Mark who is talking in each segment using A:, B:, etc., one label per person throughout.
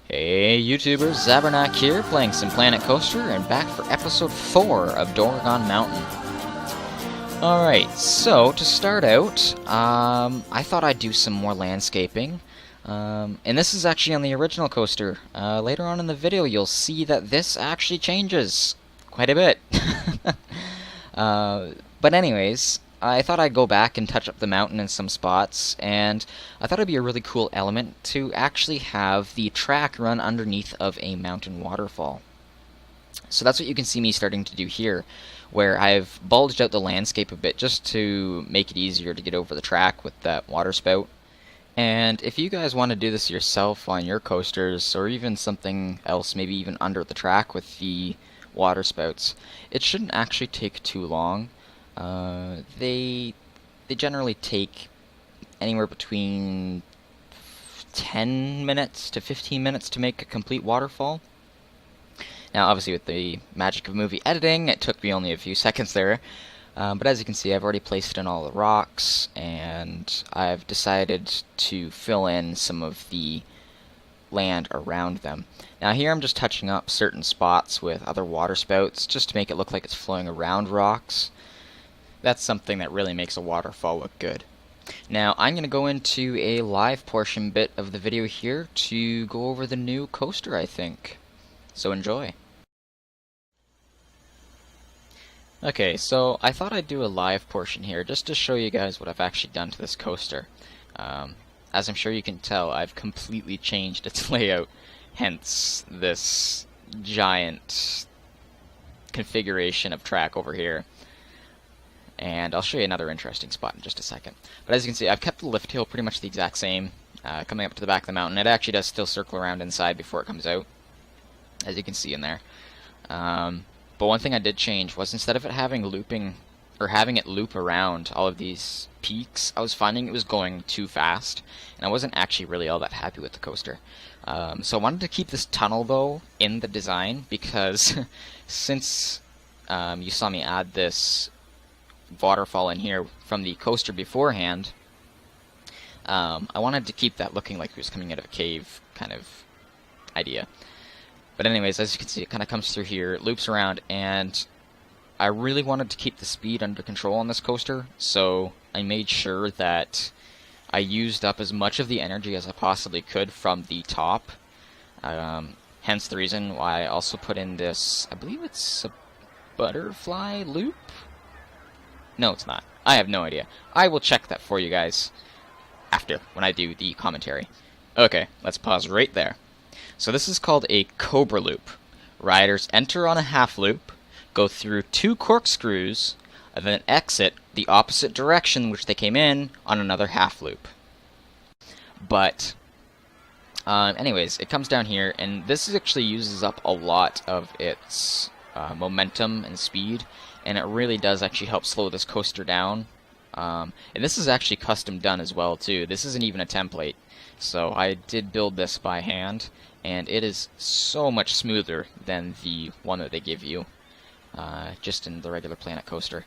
A: Hey YouTubers, Zabernack here, playing some Planet Coaster, and back for episode 4 of Doragon Mountain. Alright, so to start out, I thought I'd do some more landscaping. And this is actually on the original coaster. Later on in the video you'll see that this actually changes quite a bit. But anyways, I thought I'd go back and touch up the mountain in some spots, and I thought it'd be a really cool element to actually have the track run underneath of a mountain waterfall. So that's what you can see me starting to do here, where I've bulged out the landscape a bit just to make it easier to get over the track with that water spout. And if you guys want to do this yourself on your coasters, or even something else, maybe even under the track with the water spouts, it shouldn't actually take too long. They generally take anywhere between 10 minutes to 15 minutes to make a complete waterfall. Now, obviously, with the magic of movie editing, it took me only a few seconds there. But as you can see, I've already placed in all the rocks, and I've decided to fill in some of the land around them. Now here I'm just touching up certain spots with other water spouts, just to make it look like it's flowing around rocks. That's something that really makes a waterfall look good. Now I'm going to go into a live portion bit of the video here to go over the new coaster, I think. So enjoy. Okay, so I thought I'd do a live portion here just to show you guys what I've actually done to this coaster. As I'm sure you can tell, I've completely changed its layout, hence this giant configuration of track over here. And I'll show you another interesting spot in just a second. But as you can see, I've kept the lift hill pretty much the exact same, coming up to the back of the mountain. It actually does still circle around inside before it comes out, as you can see in there. But one thing I did change was, instead of it having having it loop around all of these peaks, I was finding it was going too fast, and I wasn't actually really all that happy with the coaster. So I wanted to keep this tunnel, though, in the design, because since you saw me add this waterfall in here from the coaster beforehand, I wanted to keep that looking like it was coming out of a cave kind of idea. But anyways, as you can see, it kind of comes through here, it loops around, and I really wanted to keep the speed under control on this coaster, so I made sure that I used up as much of the energy as I possibly could from the top. Hence the reason why I also put in this, I believe it's a butterfly loop? No, it's not. I have no idea. I will check that for you guys after, when I do the commentary. Okay, let's pause right there. So this is called a cobra loop. Riders enter on a half loop, go through 2 corkscrews, and then exit the opposite direction which they came in on another half loop. But anyways, it comes down here, and this actually uses up a lot of its momentum and speed, and it really does actually help slow this coaster down. And this is actually custom done as well too. This isn't even a template, so I did build this by hand, and it is so much smoother than the one that they give you just in the regular Planet Coaster.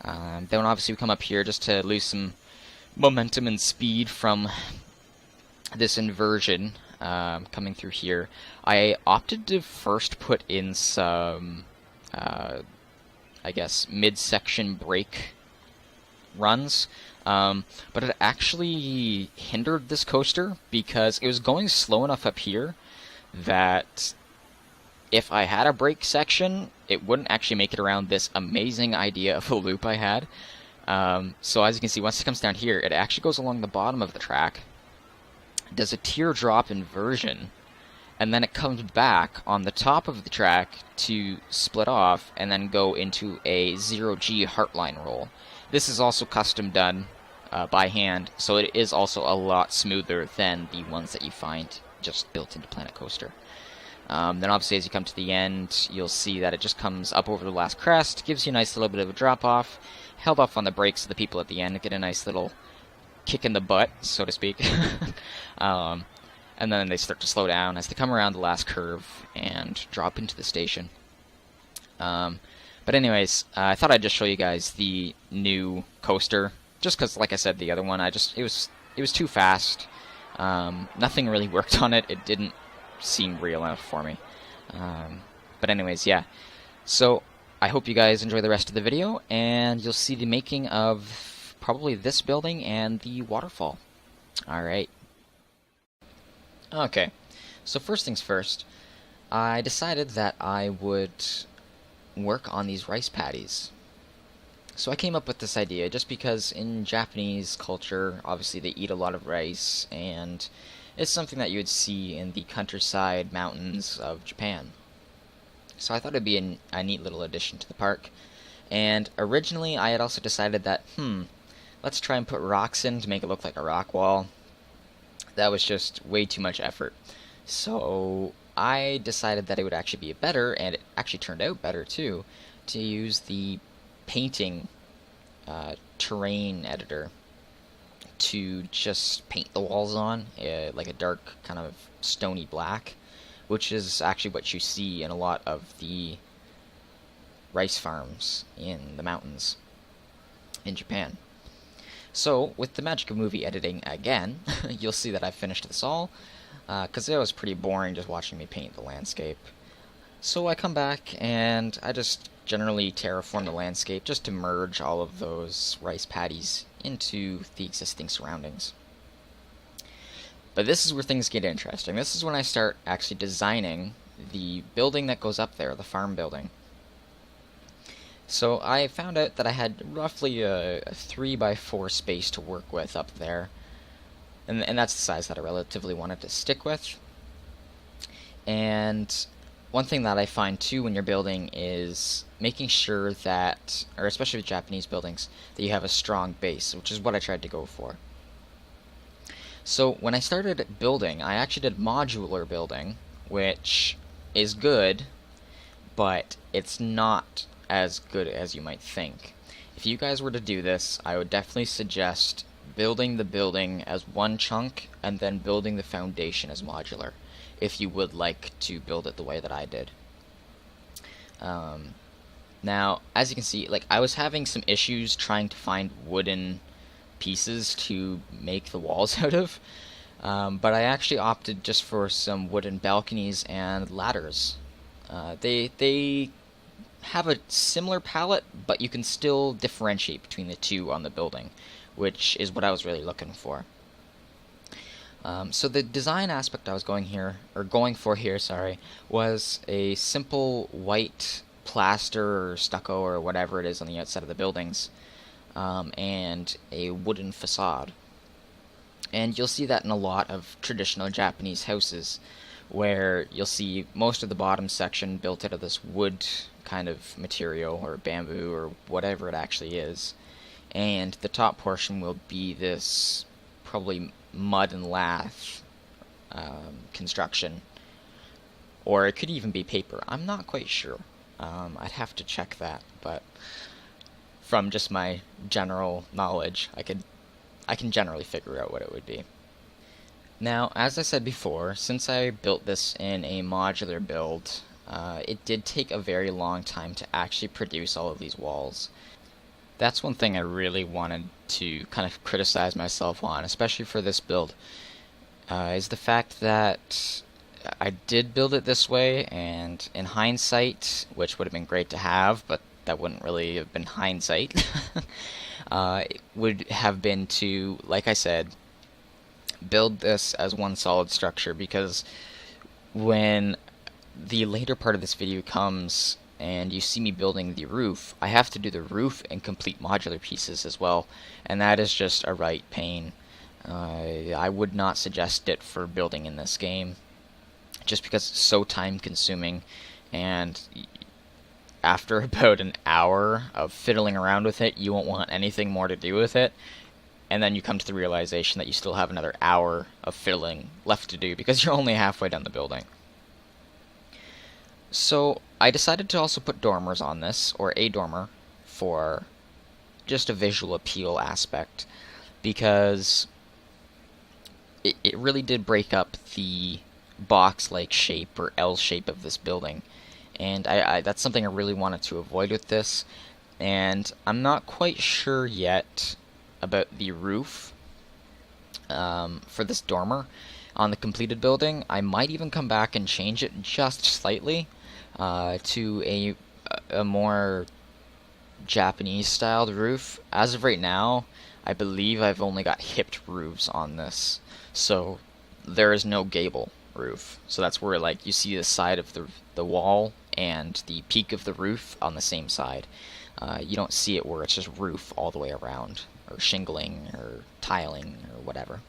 A: Then obviously we come up here just to lose some momentum and speed from this inversion coming through here. I opted to first put in some, I guess, midsection brake runs, but it actually hindered this coaster because it was going slow enough up here that if I had a brake section, it wouldn't actually make it around this amazing idea of a loop I had. So as you can see, once it comes down here, it actually goes along the bottom of the track, does a teardrop inversion, and then it comes back on the top of the track to split off and then go into a 0G heartline roll. This is also custom done by hand, so it is also a lot smoother than the ones that you find just built into Planet Coaster. Then obviously as you come to the end, you'll see that it just comes up over the last crest, gives you a nice little bit of a drop off, held off on the brakes so the people at the end get a nice little kick in the butt, so to speak. And then they start to slow down as they come around the last curve and drop into the station. But anyways, I thought I'd just show you guys the new coaster, just because, like I said, the other one, it was too fast. Nothing really worked on it. It didn't seem real enough for me. But anyways, yeah. So I hope you guys enjoy the rest of the video, and you'll see the making of probably this building and the waterfall. Alright. Okay, so first things first, I decided that I would work on these rice paddies. So I came up with this idea just because in Japanese culture, obviously they eat a lot of rice, and it's something that you would see in the countryside mountains of Japan. So I thought it'd be a neat little addition to the park. And originally I had also decided that, let's try and put rocks in to make it look like a rock wall. That was just way too much effort. So I decided that it would actually be better, and it actually turned out better too, to use the painting terrain editor to just paint the walls on, like a dark kind of stony black, which is actually what you see in a lot of the rice farms in the mountains in Japan. So, with the magic of movie editing again, you'll see that I finished this all, because it was pretty boring just watching me paint the landscape. So I come back and I just generally terraform the landscape just to merge all of those rice paddies into the existing surroundings. But this is where things get interesting. This is when I start actually designing the building that goes up there, the farm building. So I found out that I had roughly a 3x4 space to work with up there. And that's the size that I relatively wanted to stick with. And one thing that I find too when you're building is making sure that, or especially with Japanese buildings, that you have a strong base, which is what I tried to go for. So when I started building, I actually did modular building, which is good, but it's not as good as you might think. If you guys were to do this, I would definitely suggest building the building as one chunk and then building the foundation as modular, if you would like to build it the way that I did. Now, as you can see, like, I was having some issues trying to find wooden pieces to make the walls out of, but I actually opted just for some wooden balconies and ladders. They have a similar palette, but you can still differentiate between the two on the building, which is what I was really looking for. So the design aspect I was going for here, was a simple white plaster or stucco or whatever it is on the outside of the buildings, and a wooden facade. And you'll see that in a lot of traditional Japanese houses, where you'll see most of the bottom section built out of this wood kind of material, or bamboo, or whatever it actually is, and the top portion will be this probably mud and lath construction, or it could even be paper. I'm not quite sure. I'd have to check that, but from just my general knowledge, I can generally figure out what it would be. Now, as I said before, since I built this in a modular build, it did take a very long time to actually produce all of these walls. That's one thing I really wanted to kind of criticize myself on, especially for this build, is the fact that I did build it this way, and in hindsight, which would have been great to have, but that wouldn't really have been hindsight, it would have been to, like I said, build this as one solid structure, because when the later part of this video comes and you see me building the roof, I have to do the roof in complete modular pieces as well, and that is just a right pain. I would not suggest it for building in this game, just because it's so time consuming, and after about an hour of fiddling around with it, you won't want anything more to do with it, and then you come to the realization that you still have another hour of fiddling left to do because you're only halfway done the building. So I decided to also put dormers on this, or a dormer, for just a visual appeal aspect, because it really did break up the box-like shape or L shape of this building, and that's something I really wanted to avoid with this. And I'm not quite sure yet about the roof. for this dormer on the completed building. I might even come back and change it just slightly to a more Japanese styled roof. As of right now, I believe I've only got hipped roofs on this, so there is no gable roof. So that's where like you see the side of the wall and the peak of the roof on the same side. You don't see it where it's just roof all the way around, or shingling, or tiling, or whatever.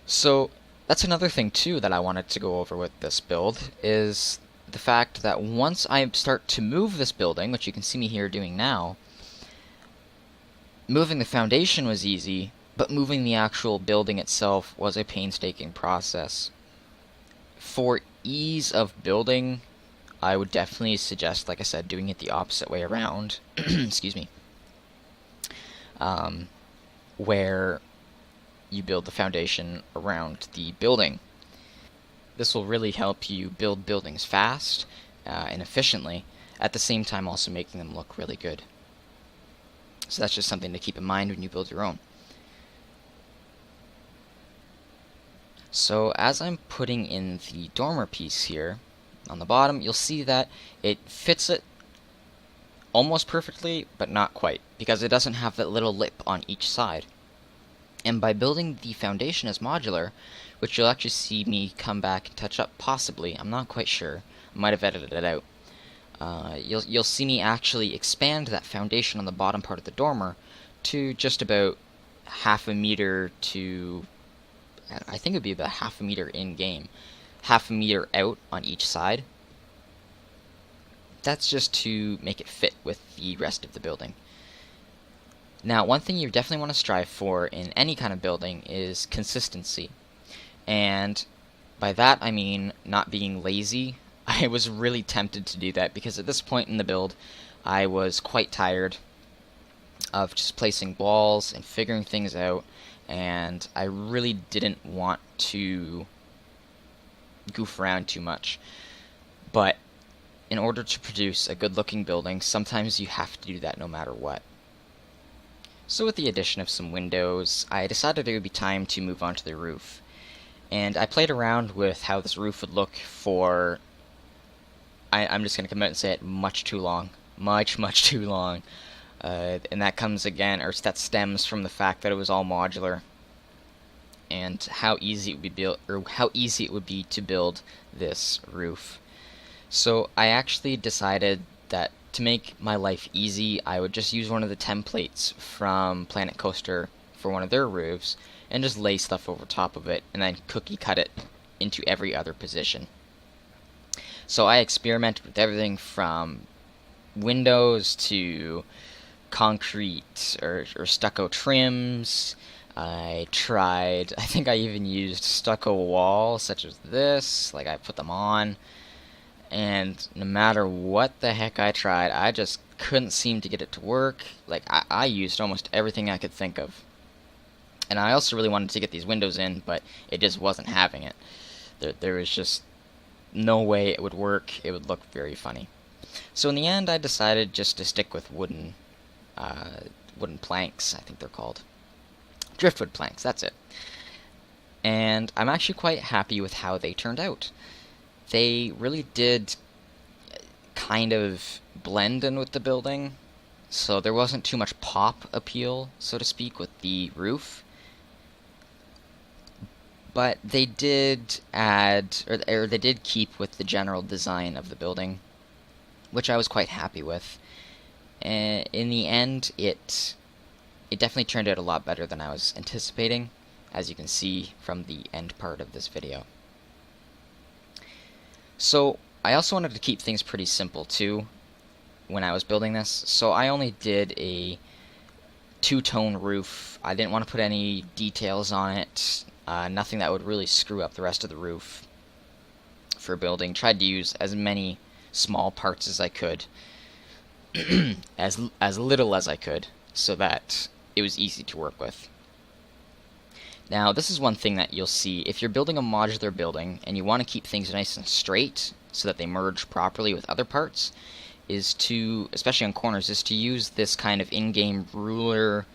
A: So that's another thing too that I wanted to go over with this build, is the fact that once I start to move this building, which you can see me here doing now, moving the foundation was easy, but moving the actual building itself was a painstaking process. For ease of building, I would definitely suggest, like I said, doing it the opposite way around. Excuse me. Where you build the foundation around the building. This will really help you build buildings fast and efficiently, at the same time also making them look really good. So that's just something to keep in mind when you build your own. So as I'm putting in the dormer piece here on the bottom, you'll see that it fits it almost perfectly, but not quite, because it doesn't have that little lip on each side. And by building the foundation as modular, which you'll actually see me come back and touch up possibly, I'm not quite sure, I might have edited it out, you'll see me actually expand that foundation on the bottom part of the dormer to just about half a meter to, I think it would be about half a meter in-game, half a meter out on each side. That's just to make it fit with the rest of the building. Now, one thing you definitely want to strive for in any kind of building is consistency. And by that I mean not being lazy. I was really tempted to do that because at this point in the build I was quite tired of just placing walls and figuring things out, and I really didn't want to goof around too much. But in order to produce a good-looking building, sometimes you have to do that no matter what. So with the addition of some windows, I decided it would be time to move on to the roof. And I played around with how this roof would look for, I'm just going to come out and say it, much too long. Much too long. And that comes again, or that stems from the fact that it was all modular, and how easy it would be built, or how easy it would be to build this roof. So I actually decided that to make my life easy, I would just use one of the templates from Planet Coaster for one of their roofs, and just lay stuff over top of it, and then cookie cut it into every other position. So I experimented with everything from windows to concrete or stucco trims. I think I even used stucco walls such as this, like I put them on, and no matter what the heck I tried, I just couldn't seem to get it to work. Like I used almost everything I could think of. And I also really wanted to get these windows in, but it just wasn't having it. There was just no way it would work. It would look very funny. So in the end, I decided just to stick with wooden planks, I think they're called. Driftwood planks, that's it. And I'm actually quite happy with how they turned out. They really did kind of blend in with the building, so there wasn't too much pop appeal, so to speak, with the roof. But they did add, or they did keep with the general design of the building, which I was quite happy with. And in the end, it definitely turned out a lot better than I was anticipating, as you can see from the end part of this video. So I also wanted to keep things pretty simple too when I was building this, so I only did a two-tone roof. I didn't want to put any details on it, nothing that would really screw up the rest of the roof for building. Tried to use as many small parts as I could, as little as I could, so that it was easy to work with. Now, this is one thing that you'll see if you're building a modular building and you want to keep things nice and straight so that they merge properly with other parts, is to, especially on corners, is to use this kind of in-game ruler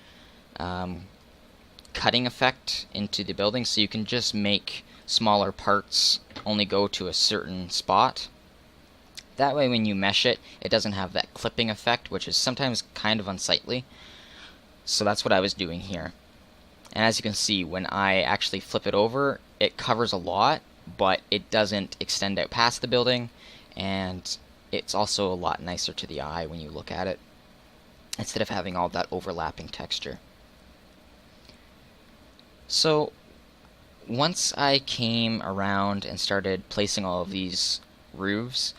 A: cutting effect into the building, so you can just make smaller parts only go to a certain spot. That way when you mesh it, it doesn't have that clipping effect, which is sometimes kind of unsightly. So that's what I was doing here. And as you can see, when I actually flip it over, it covers a lot, but it doesn't extend out past the building, and it's also a lot nicer to the eye when you look at it, instead of having all that overlapping texture. So once I came around and started placing all of these roofs,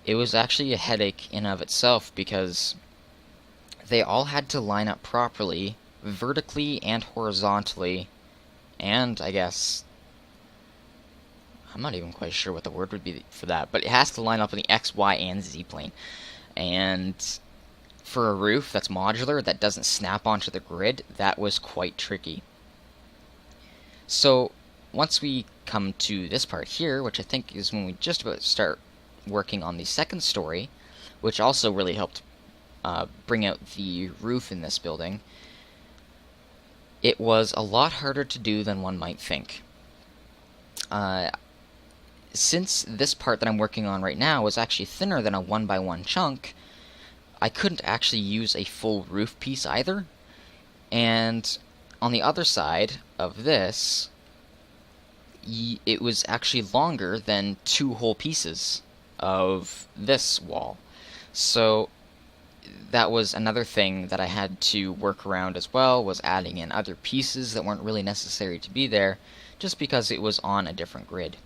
A: it was actually a headache in of itself, because they all had to line up properly, vertically and horizontally, and I guess, I'm not even quite sure what the word would be for that, but it has to line up in the X, Y, and Z plane. And for a roof that's modular, that doesn't snap onto the grid, that was quite tricky. So once we come to this part here, which I think is when we just about start working on the second story, which also really helped bring out the roof in this building, it was a lot harder to do than one might think. Since this part that I'm working on right now was actually thinner than a 1x1 chunk, I couldn't actually use a full roof piece either. And on the other side of this, it was actually longer than 2 whole pieces of this wall. So that was another thing that I had to work around as well, was adding in other pieces that weren't really necessary to be there, just because it was on a different grid.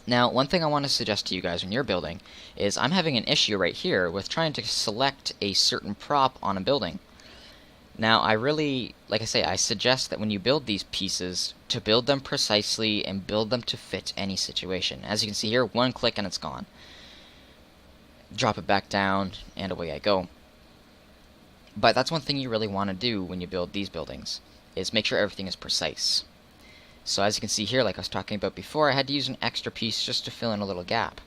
A: Now, one thing I want to suggest to you guys when you're building is I'm having an issue right here with trying to select a certain prop on a building. Now, I really, like I say, I suggest that when you build these pieces, to build them precisely and build them to fit any situation. As you can see here, one click and it's gone. Drop it back down, and away I go. But that's one thing you really want to do when you build these buildings, is make sure everything is precise. So as you can see here, like I was talking about before, I had to use an extra piece just to fill in a little gap.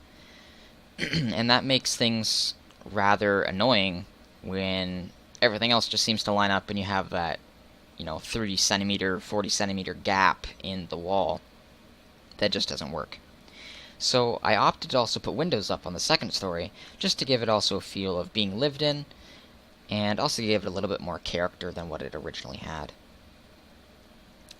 A: And that makes things rather annoying when everything else just seems to line up and you have that, 30 centimeter, 40 centimeter gap in the wall. That just doesn't work. So I opted to also put windows up on the second story, just to give it also a feel of being lived in, and also give it a little bit more character than what it originally had.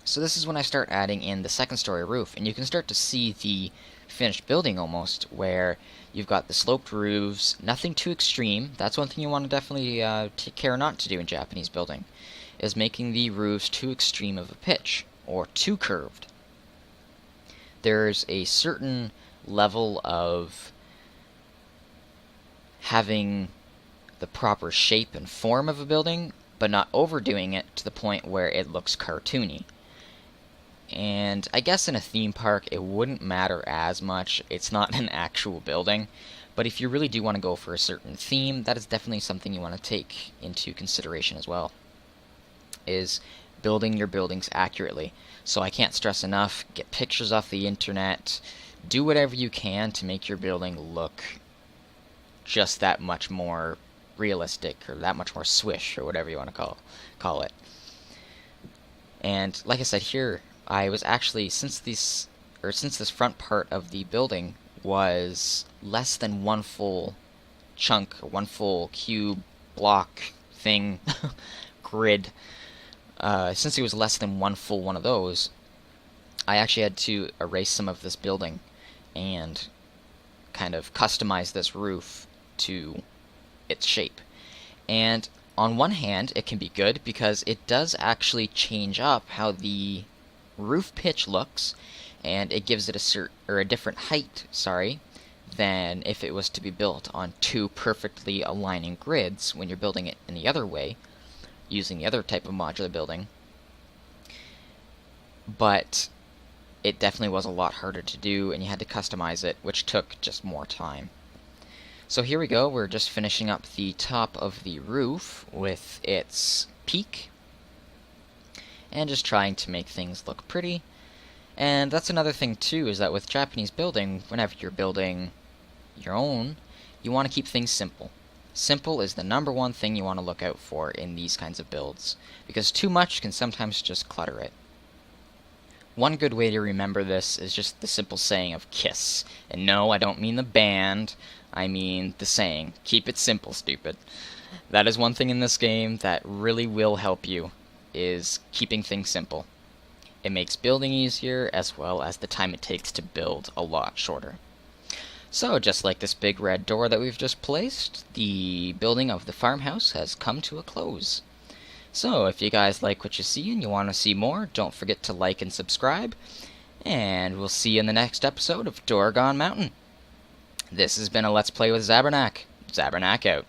A: So this is when I start adding in the second story roof, and you can start to see the finished building almost, where you've got the sloped roofs, nothing too extreme. That's one thing you want to definitely take care not to do in Japanese building, is making the roofs too extreme of a pitch, or too curved. There's a certain level of having the proper shape and form of a building, but not overdoing it to the point where it looks cartoony. And I guess in a theme park it wouldn't matter as much, it's not an actual building, but if you really do want to go for a certain theme, that is definitely something you want to take into consideration as well, is building your buildings accurately. So I can't stress enough, get pictures off the internet, do whatever you can to make your building look just that much more realistic, or that much more swish, or whatever you want to call it. And like I said here, I was actually, since this front part of the building was less than one full chunk, or one full cube, block, thing, grid, since it was less than one full one of those, I actually had to erase some of this building and kind of customize this roof to its shape. And on one hand, it can be good because it does actually change up how the roof pitch looks, and it gives it a different height, than if it was to be built on 2 perfectly aligning grids when you're building it in the other way, using the other type of modular building. But it definitely was a lot harder to do, and you had to customize it, which took just more time. So here we go, we're just finishing up the top of the roof with its peak, and just trying to make things look pretty. And that's another thing too, is that with Japanese building, whenever you're building your own, you want to keep things simple. Simple is the #1 thing you want to look out for in these kinds of builds, because too much can sometimes just clutter it. One good way to remember this is just the simple saying of KISS. And no, I don't mean the band, I mean the saying. Keep it simple, stupid. That is one thing in this game that really will help you, is keeping things simple. It makes building easier, as well as the time it takes to build a lot shorter. So, just like this big red door that we've just placed, the building of the farmhouse has come to a close. So, if you guys like what you see and you want to see more, don't forget to like and subscribe, and we'll see you in the next episode of Doragon Mountain. This has been a Let's Play with Zabernack. Zabernack out.